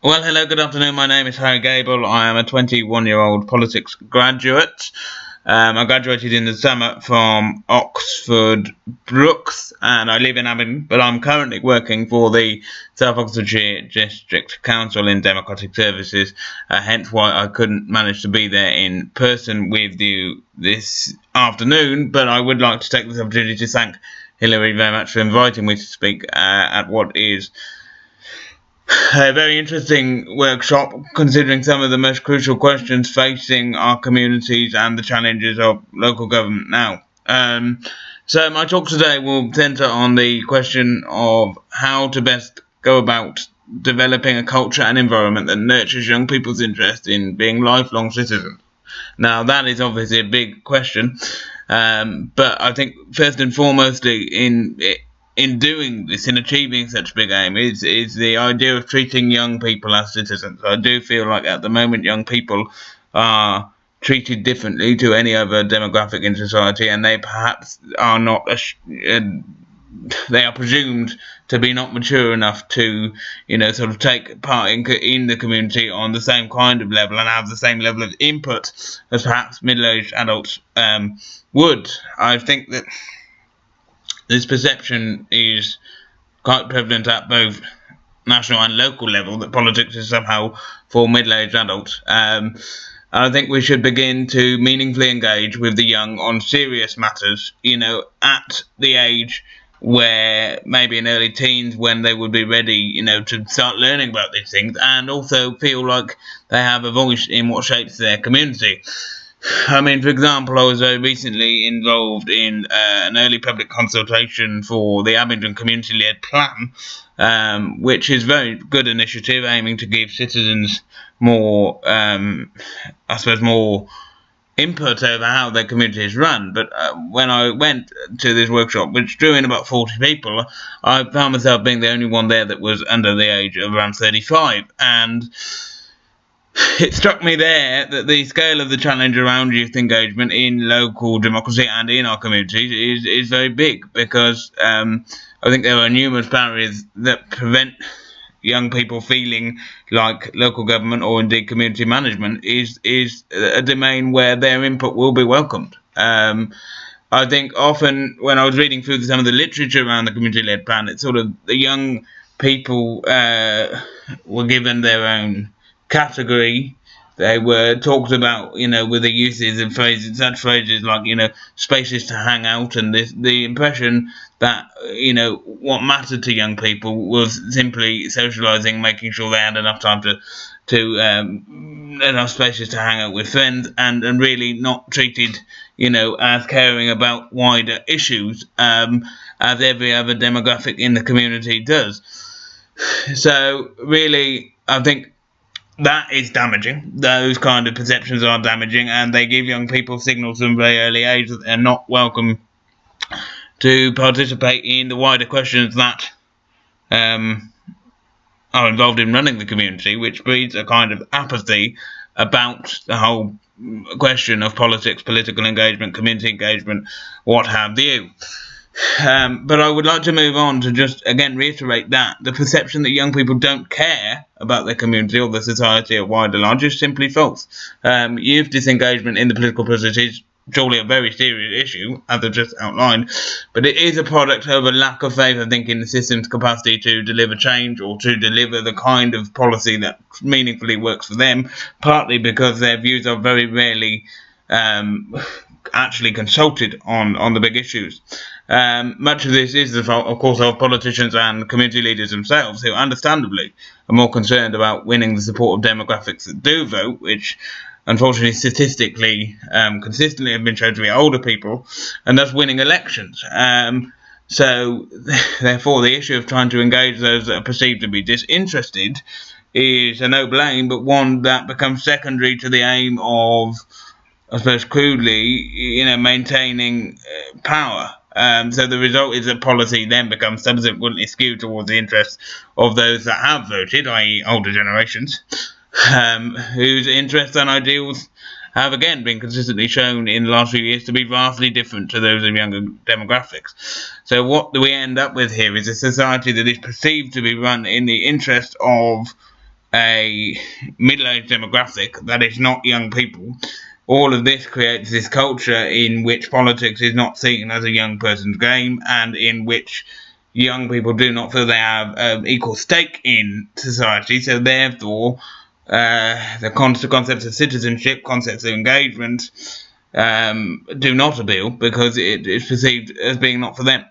Well, hello, good afternoon. My name is Gable. I am a 21-year-old politics graduate. I graduated in the summer from Oxford Brookes, and I live in Aberdeen, but I'm currently working for the South Oxfordshire District Council in Democratic Services, hence why I couldn't manage to be there in person with you this afternoon, but I would like to take this opportunity to thank Hilary very much for inviting me to speak at what is a very interesting workshop, considering some of the most crucial questions facing our communities and the challenges of local government now. So my talk today will centre on the question of how to best go about developing a culture and environment that nurtures young people's interest in being lifelong citizens. Now, that is obviously a big question, but I think first and foremostly in doing this, in achieving such a big aim, is the idea of treating young people as citizens. I do feel like at the moment young people are treated differently to any other demographic in society, and they perhaps are not, they are presumed to be not mature enough to, sort of take part in the community on the same kind of level and have the same level of input as perhaps middle-aged adults would. I think that this perception is quite prevalent at both national and local level, that politics is somehow for middle-aged adults. And I think we should begin to meaningfully engage with the young on serious matters, at the age where maybe in early teens, when they would be ready, to start learning about these things and also feel like they have a voice in what shapes their community. I mean, for example, I was very recently involved in an early public consultation for the Abingdon Community-led Plan, which is a very good initiative aiming to give citizens more, more input over how their community is run. But when I went to this workshop, which drew in about 40 people, I found myself being the only one there that was under the age of around 35, and it struck me there that the scale of the challenge around youth engagement in local democracy and in our communities is very big, because I think there are numerous barriers that prevent young people feeling like local government or indeed community management is a domain where their input will be welcomed. I think often when I was reading through some of the literature around the community-led plan, it's sort of the young people were given their own category. They were talked about, with the uses of phrases, such phrases like, spaces to hang out, and the impression that, what mattered to young people was simply socialising, making sure they had enough time to enough spaces to hang out with friends, and really not treated, as caring about wider issues, as every other demographic in the community does. So really, I think that is damaging. Those kind of perceptions are damaging, and they give young people signals from a very early age that they're not welcome to participate in the wider questions that are involved in running the community, which breeds a kind of apathy about the whole question of politics, political engagement, community engagement, what have you. But I would like to move on to just again reiterate that the perception that young people don't care about their community or the society at wider large is simply false. Youth disengagement in the political process is surely a very serious issue, as I've just outlined, but it is a product of a lack of faith, I think, in the system's capacity to deliver change or to deliver the kind of policy that meaningfully works for them, partly because their views are very rarely actually consulted on the big issues. Much of this is the fault, of course, of politicians and community leaders themselves, who understandably are more concerned about winning the support of demographics that do vote, which unfortunately statistically consistently have been shown to be older people, and thus winning elections. So therefore the issue of trying to engage those that are perceived to be disinterested is a noble aim, but one that becomes secondary to the aim of, I suppose crudely, maintaining power. So the result is that policy then becomes subsequently skewed towards the interests of those that have voted, i.e. older generations, whose interests and ideals have again been consistently shown in the last few years to be vastly different to those of younger demographics. So what do we end up with here is a society that is perceived to be run in the interest of a middle-aged demographic that is not young people, all of this creates this culture in which politics is not seen as a young person's game, and in which young people do not feel they have an equal stake in society. So therefore, the concepts of citizenship, concepts of engagement, do not appeal because it is perceived as being not for them.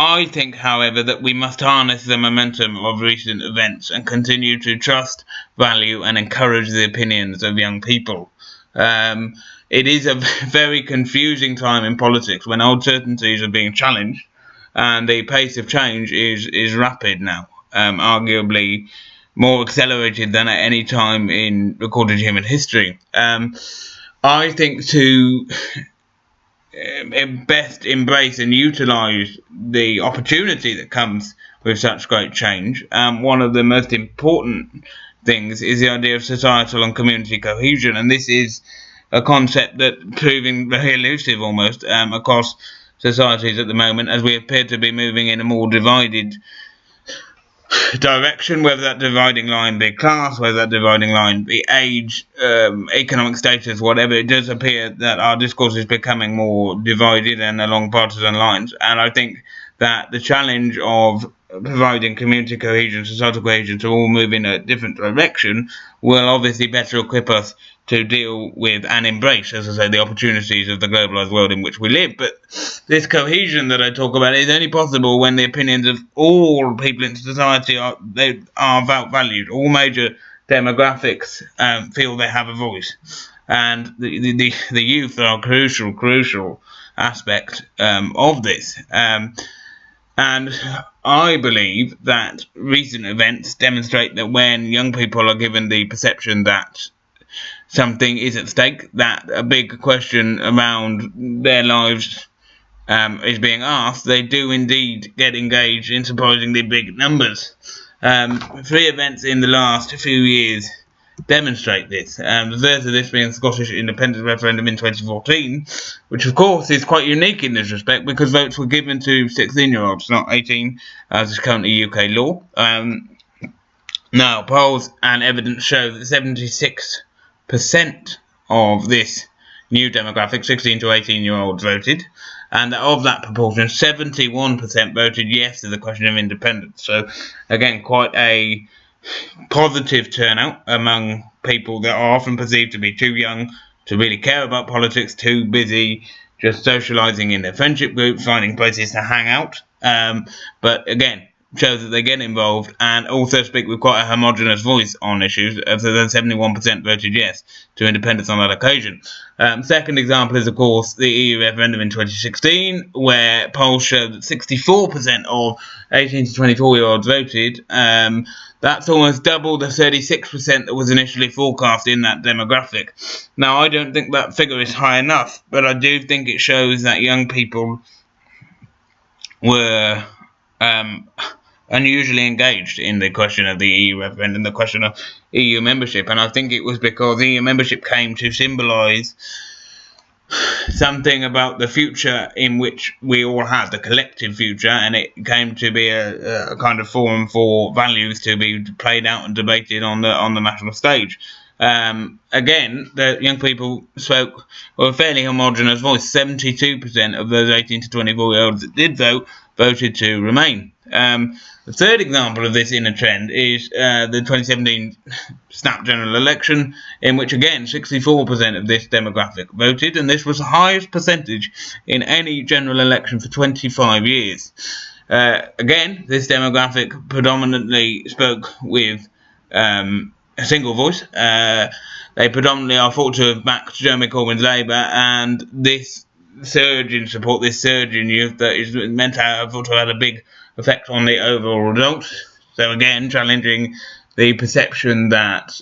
I think, however, that we must harness the momentum of recent events and continue to trust, value, and encourage the opinions of young people. It is a very confusing time in politics when old certainties are being challenged, and the pace of change is rapid now, arguably more accelerated than at any time in recorded human history. I think to best embrace and utilise the opportunity that comes with such great change, one of the most important things is the idea of societal and community cohesion, and this is a concept that's proving very elusive almost across societies at the moment, as we appear to be moving in a more divided direction, whether that dividing line be class, whether that dividing line be age, economic status, whatever. It does appear that our discourse is becoming more divided and along partisan lines, and I think that the challenge of providing community cohesion, societal cohesion to all move in a different direction will obviously better equip us to deal with and embrace, as I say, the opportunities of the globalised world in which we live. But this cohesion that I talk about is only possible when the opinions of all people in society are valued. All major demographics feel they have a voice, and the youth are a crucial aspect of this. And I believe that recent events demonstrate that when young people are given the perception that something is at stake, that a big question around their lives is being asked, they do indeed get engaged in surprisingly big numbers. 3 events in the last few years demonstrate this. The first of this being the Scottish independence referendum in 2014, which of course is quite unique in this respect because votes were given to 16-year-olds, not 18, as is currently UK law. Now, polls and evidence show that 76% of this new demographic, 16 to 18-year-olds, voted, and of that proportion, 71% voted yes to the question of independence. So, again, quite a positive turnout among people that are often perceived to be too young to really care about politics, too busy just socialising in their friendship groups, finding places to hang out. But again, shows that they get involved and also speak with quite a homogenous voice on issues, so then 71% voted yes to independence on that occasion. Second example is, of course, the EU referendum in 2016, where polls showed that 64% of 18 to 24-year-olds voted. That's almost double the 36% that was initially forecast in that demographic. Now, I don't think that figure is high enough, but I do think it shows that young people were unusually engaged in the question of the EU referendum, the question of EU membership, and I think it was because EU membership came to symbolise something about the future in which we all had, the collective future, and it came to be a kind of forum for values to be played out and debated on the national stage. Again, the young people spoke with a fairly homogenous voice. 72% of those 18 to 24-year-olds that did vote voted to remain. The third example of this inner trend is the 2017 snap general election, in which again 64% of this demographic voted, and this was the highest percentage in any general election for 25 years. Again, this demographic predominantly spoke with a single voice. They predominantly are thought to have backed Jeremy Corbyn's Labour, and this surge in support, this surge in youth, that is meant to have thought to have had a big effect on the overall result. So again, challenging the perception that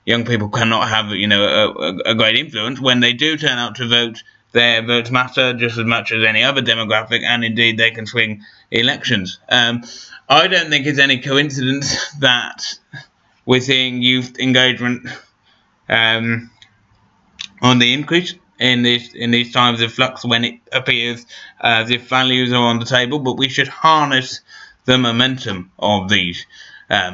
young people cannot have, a great influence. When they do turn out to vote, their votes matter just as much as any other demographic, and indeed they can swing elections. I don't think it's any coincidence that we're seeing youth engagement on the increase in these times of flux, when it appears as if values are on the table, but we should harness the momentum of these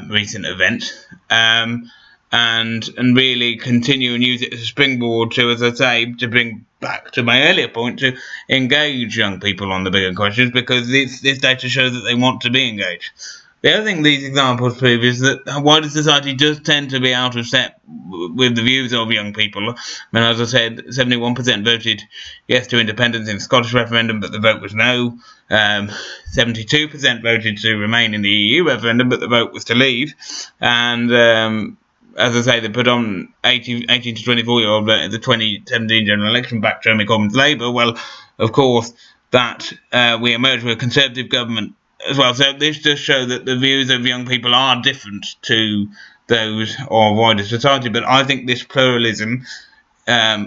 recent events, and really continue and use it as a springboard to, as I say, to bring back to my earlier point, to engage young people on the bigger questions, because this data shows that they want to be engaged. The other thing these examples prove is that wider society does tend to be out of step with the views of young people. I mean, as I said, 71% voted yes to independence in the Scottish referendum, but the vote was no. 72% voted to remain in the EU referendum, but the vote was to leave. And as I say, they put on 18 to 24-year-old at the 2017 general election backed Jeremy Corbyn's Labour. Well, of course, that we emerged with a Conservative government as well. So this does show that the views of young people are different to those of wider society. But I think this pluralism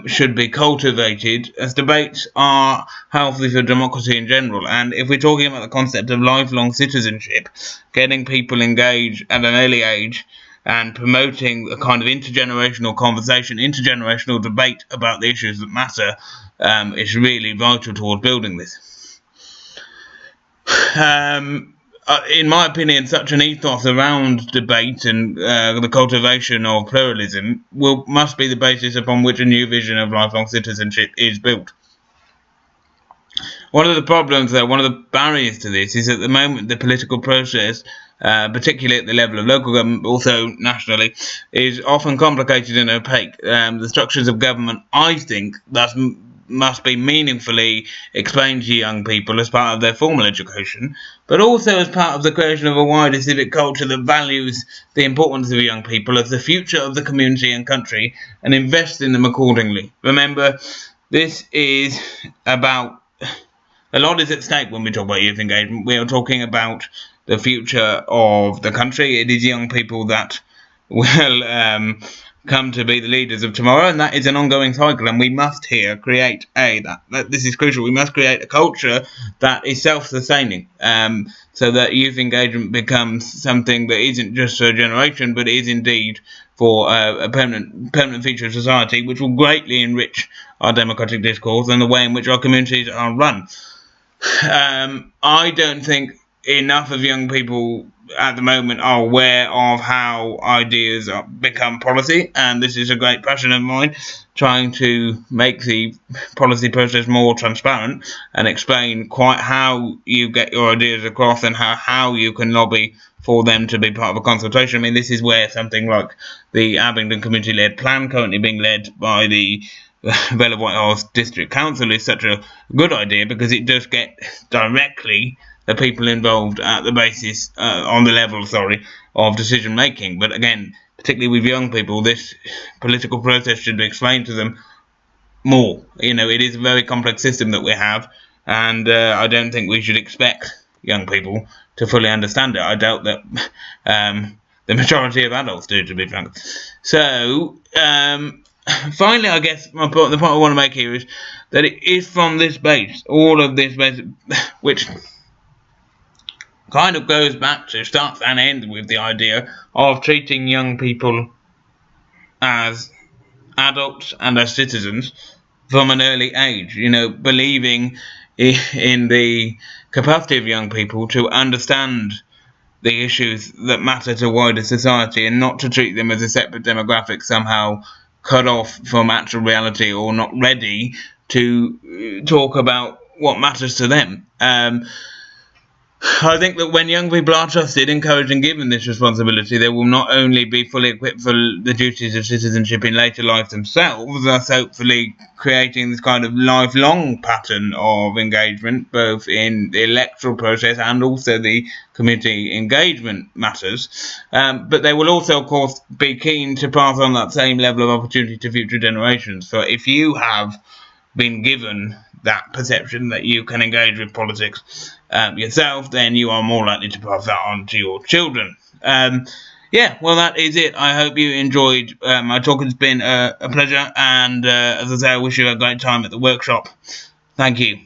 should be cultivated, as debates are healthy for democracy in general. And if we're talking about the concept of lifelong citizenship, getting people engaged at an early age and promoting a kind of intergenerational conversation, intergenerational debate about the issues that matter, is really vital towards building this. In my opinion, such an ethos around debate and the cultivation of pluralism must be the basis upon which a new vision of lifelong citizenship is built. One of the problems, though, one of the barriers to this is at the moment the political process, particularly at the level of local government, but also nationally, is often complicated and opaque. The structures of government, I think, thus must be meaningfully explained to young people as part of their formal education, but also as part of the creation of a wider civic culture that values the importance of young people as the future of the community and country and invests in them accordingly. Remember, this is about, a lot is at stake when we talk about youth engagement. We are talking about the future of the country. It is young people that will come to be the leaders of tomorrow, and that is an ongoing cycle, and we must here create this is crucial, we must create a culture that is self-sustaining, so that youth engagement becomes something that isn't just for a generation, but is indeed for a permanent feature of society, which will greatly enrich our democratic discourse and the way in which our communities are run. I don't think enough of young people at the moment are aware of how ideas become policy, and this is a great passion of mine, trying to make the policy process more transparent and explain quite how you get your ideas across and how you can lobby for them to be part of a consultation. I mean, this is where something like the Abingdon community-led plan, currently being led by the Vale of Whitehorse District Council, is such a good idea, because it does get directly the people involved at the basis, on the level, of decision making. But again, particularly with young people, this political process should be explained to them more. You know, it is a very complex system that we have, and I don't think we should expect young people to fully understand it. I doubt that the majority of adults do, to be frank. So, finally, I guess the point I want to make here is that it is from this base, all of this base, which kind of goes back to, starts and ends with the idea of treating young people as adults and as citizens from an early age, you know, believing in the capacity of young people to understand the issues that matter to wider society, and not to treat them as a separate demographic somehow cut off from actual reality or not ready to talk about what matters to them. I think that when young people are trusted, encouraged and given this responsibility, they will not only be fully equipped for the duties of citizenship in later life themselves, thus hopefully creating this kind of lifelong pattern of engagement, both in the electoral process and also the community engagement matters, but they will also, of course, be keen to pass on that same level of opportunity to future generations. So if you have been given that perception that you can engage with politics yourself, then you are more likely to pass that on to your children. Yeah, well, that is it. I hope you enjoyed my talk. It's been a pleasure, and as I say, I wish you a great time at the workshop. Thank you.